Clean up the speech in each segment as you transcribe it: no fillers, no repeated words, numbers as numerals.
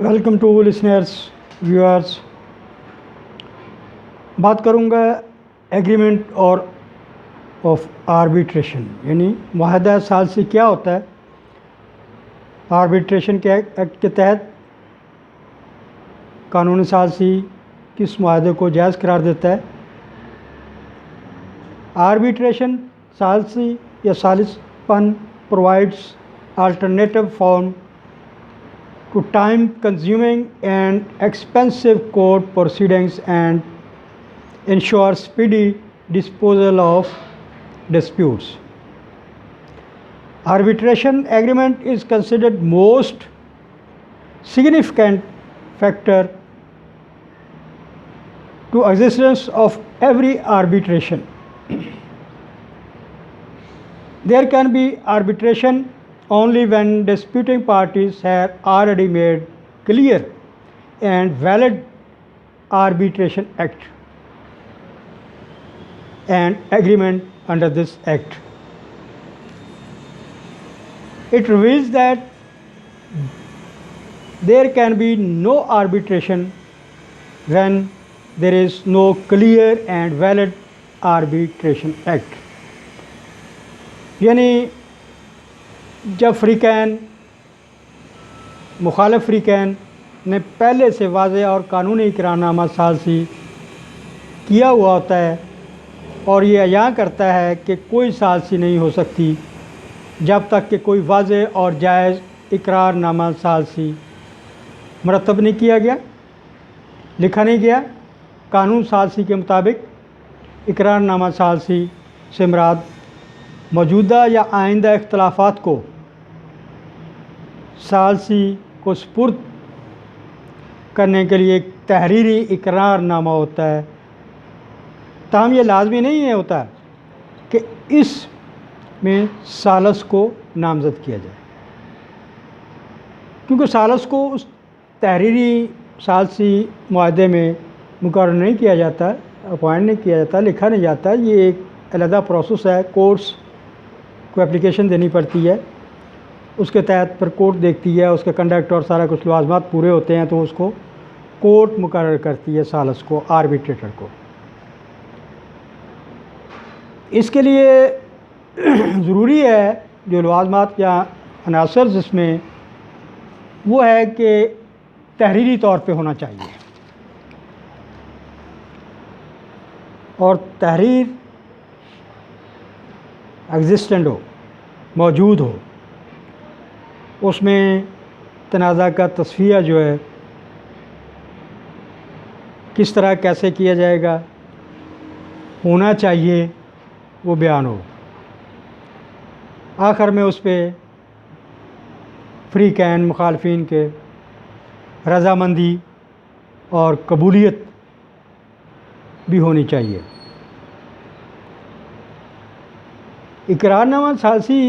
Welcome to listeners viewers. بات کروں گا agreement اور آف آربیٹریشن یعنی معاہدہ ثالثی کیا ہوتا ہے. آربیٹریشن کے ایکٹ کے تحت قانون ثالثی کس معاہدے کو جائز قرار دیتا ہے. آربیٹریشن ثالثی یا ثالث پن provides alternative form to time consuming and expensive court proceedings and ensure speedy disposal of disputes. Arbitration agreement is considered most significant factor to existence of every arbitration. There can be arbitration only when disputing parties have already made clear and valid arbitration act and agreement under this act. It reveals that there can be no arbitration when there is no clear and valid arbitration act. یعنی جب فریقین مخالف فریقین نے پہلے سے واضح اور قانونی اقرار نامہ ثالثی کیا ہوا ہوتا ہے اور یہ اعلان کرتا ہے کہ کوئی ثالثی نہیں ہو سکتی جب تک کہ کوئی واضح اور جائز اقرار نامہ ثالثی مرتب نہیں کیا گیا، لکھا نہیں گیا. قانون ثالثی کے مطابق اقرار نامہ ثالثی سے مراد موجودہ یا آئندہ اختلافات کو ثالثی کو سپرد کرنے کے لیے ایک تحریری اقرار نامہ ہوتا ہے. تاہم یہ لازمی نہیں ہوتا کہ اس میں ثالث کو نامزد کیا جائے، کیونکہ ثالث کو اس تحریری ثالثی معاہدے میں مقرر نہیں کیا جاتا، اپوائنٹ نہیں کیا جاتا، لکھا نہیں جاتا. یہ ایک علیحدہ پروسیس ہے. کورٹس کو اپلیکیشن دینی پڑتی ہے، اس کے تحت پھر کورٹ دیکھتی ہے، اس کے کنڈکٹ اور سارا کچھ لوازمات پورے ہوتے ہیں تو اس کو کورٹ مقرر کرتی ہے ثالث کو، آربیٹریٹر کو. اس کے لیے ضروری ہے جو لوازمات یا عناصر جس میں وہ ہے کہ تحریری طور پہ ہونا چاہیے، اور تحریر ایگزسٹنٹ ہو، موجود ہو. اس میں تنازع کا تصفیہ جو ہے کس طرح کیسے کیا جائے گا، ہونا چاہیے، وہ بیان ہو. آخر میں اس پہ فریقین مخالفین کے رضامندی اور قبولیت بھی ہونی چاہیے. اقرار نامہ ثالثی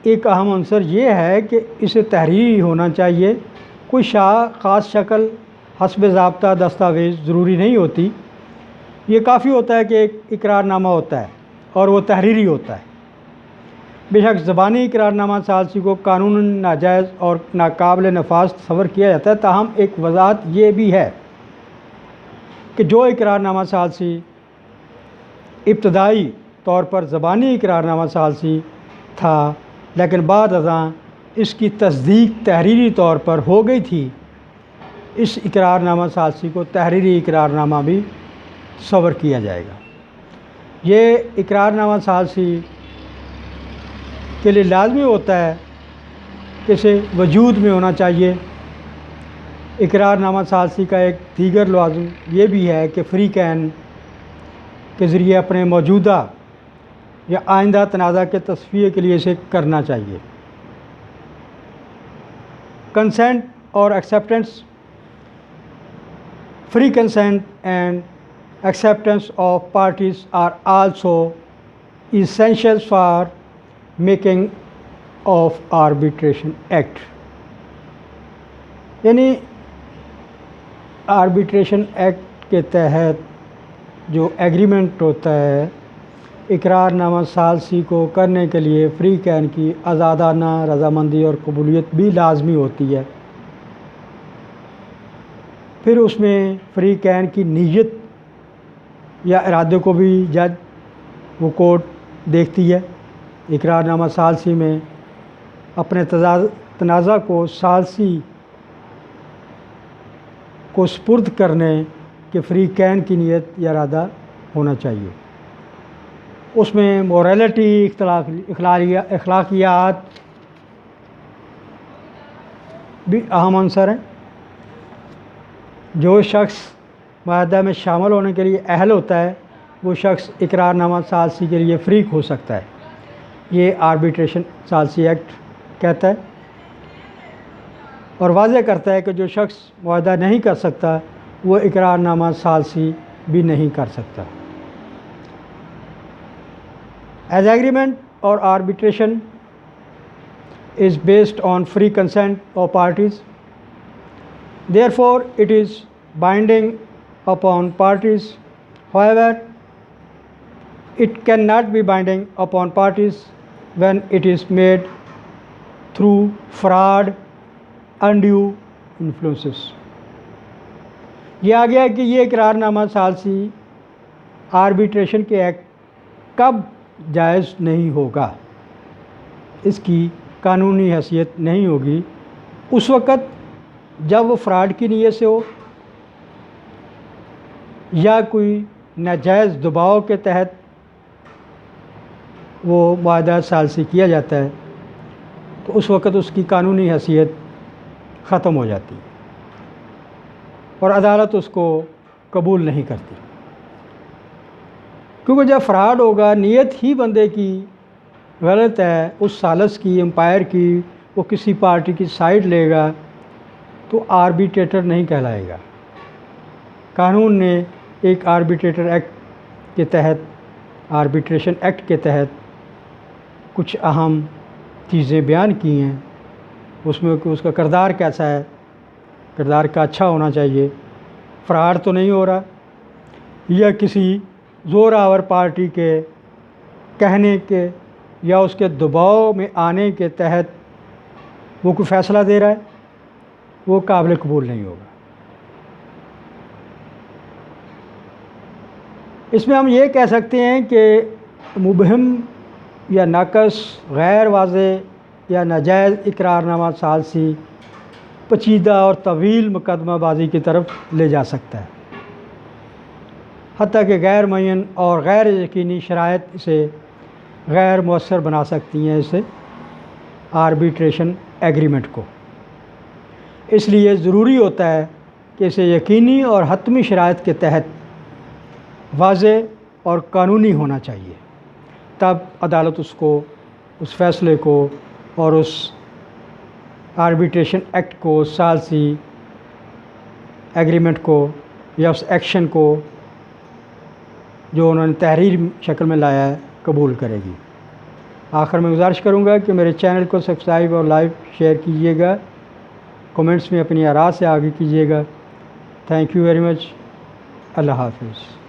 ایک اہم عنصر یہ ہے کہ اسے تحریری ہونا چاہیے. کوئی خاص شکل حسب ضابطہ دستاویز ضروری نہیں ہوتی. یہ کافی ہوتا ہے کہ ایک اقرار نامہ ہوتا ہے اور وہ تحریری ہوتا ہے. بے شک زبانی اقرار نامہ ثالثی کو قانون ناجائز اور ناقابل نفاذ تصور کیا جاتا ہے، تاہم ایک وضاحت یہ بھی ہے کہ جو اقرار نامہ ثالثی ابتدائی طور پر زبانی اقرار نامہ ثالثی تھا لیکن بعد ازاں اس کی تصدیق تحریری طور پر ہو گئی تھی، اس اقرار نامہ ثالثی کو تحریری اقرار نامہ بھی تصور کیا جائے گا. یہ اقرار نامہ ثالثی کے لیے لازمی ہوتا ہے کہ اسے وجود میں ہونا چاہیے. اقرار نامہ ثالثی کا ایک دیگر لازم یہ بھی ہے کہ فریقین کے ذریعے اپنے موجودہ یا آئندہ تنازع کے تصفیے کے لیے اسے کرنا چاہیے. کنسنٹ اور acceptance. Free consent and acceptance of parties are also essentials for making of arbitration act. یعنی آربیٹریشن ایکٹ کے تحت جو ایگریمنٹ ہوتا ہے اقرار نامہ ثالثی کو کرنے کے لیے فریقین کی آزادانہ رضامندی اور قبولیت بھی لازمی ہوتی ہے. پھر اس میں فریقین کی نیت یا ارادے کو بھی جج وہ کورٹ دیکھتی ہے۔ اقرار نامہ ثالثی میں اپنے تنازع کو ثالثی کو سپرد کرنے کے فریقین کی نیت یا ارادہ ہونا چاہیے۔ اس میں موریلٹی، اخلاقیات بھی اہم عنصر ہیں۔ جو شخص معاہدہ میں شامل ہونے کے لیے اہل ہوتا ہے وہ شخص اقرار نامہ ثالثی کے لیے فریق ہو سکتا ہے، یہ آربیٹریشن ثالثی ایکٹ کہتا ہے، اور واضح کرتا ہے کہ جو شخص معاہدہ نہیں کر سکتا وہ اقرار نامہ ثالثی بھی نہیں کر سکتا۔ ایز ایگریمنٹ اور arbitration is based on free consent of parties. Therefore, it is binding upon parties. However, it cannot be binding upon parties when it is made through fraud, undue influences. یہ آ گیا کہ یہ اقرار نامہ ثالثی arbitration کے act کب جائز نہیں ہوگا، اس کی قانونی حیثیت نہیں ہوگی، اس وقت جب وہ فراڈ کی نیت سے ہو یا کوئی ناجائز دباؤ کے تحت وہ معاہدہ ثالثی کیا جاتا ہے، تو اس وقت اس کی قانونی حیثیت ختم ہو جاتی اور عدالت اس کو قبول نہیں کرتی، کیونکہ جب فراڈ ہوگا، نیت ہی بندے کی غلط ہے، اس ثالث کی، امپائر کی، وہ کسی پارٹی کی سائڈ لے گا تو آربیٹریٹر نہیں کہلائے گا۔ قانون نے ایک آربیٹریٹر ایکٹ کے تحت، آربیٹریشن ایکٹ کے تحت کچھ اہم چیزیں بیان کی ہیں، اس میں کہ اس کا کردار کیسا ہے، کردار کا اچھا ہونا چاہیے، فراڈ تو نہیں ہو رہا، یا کسی زور آور پارٹی کے کہنے کے یا اس کے دباؤ میں آنے کے تحت وہ کوئی فیصلہ دے رہا ہے، وہ قابل قبول نہیں ہوگا۔ اس میں ہم یہ کہہ سکتے ہیں کہ مبہم یا ناقص، غیر واضح یا ناجائز اقرار نامہ ثالثی پیچیدہ اور طویل مقدمہ بازی کی طرف لے جا سکتا ہے، حتیٰ کہ غیر معین اور غیر یقینی شرائط اسے غیر مؤثر بنا سکتی ہیں، اسے آربیٹریشن ایگریمنٹ کو۔ اس لیے ضروری ہوتا ہے کہ اسے یقینی اور حتمی شرائط کے تحت واضح اور قانونی ہونا چاہیے، تب عدالت اس کو، اس فیصلے کو اور اس آربیٹریشن ایکٹ کو، ثالثی ایگریمنٹ کو یا اس ایکشن کو جو انہوں نے تحریر شکل میں لایا ہے قبول کرے گی۔ آخر میں گزارش کروں گا کہ میرے چینل کو سبسکرائب اور لائک شیئر کیجیے گا، کومنٹس میں اپنی آراء سے آگے کیجیے گا۔ Thank you very much. اللہ حافظ۔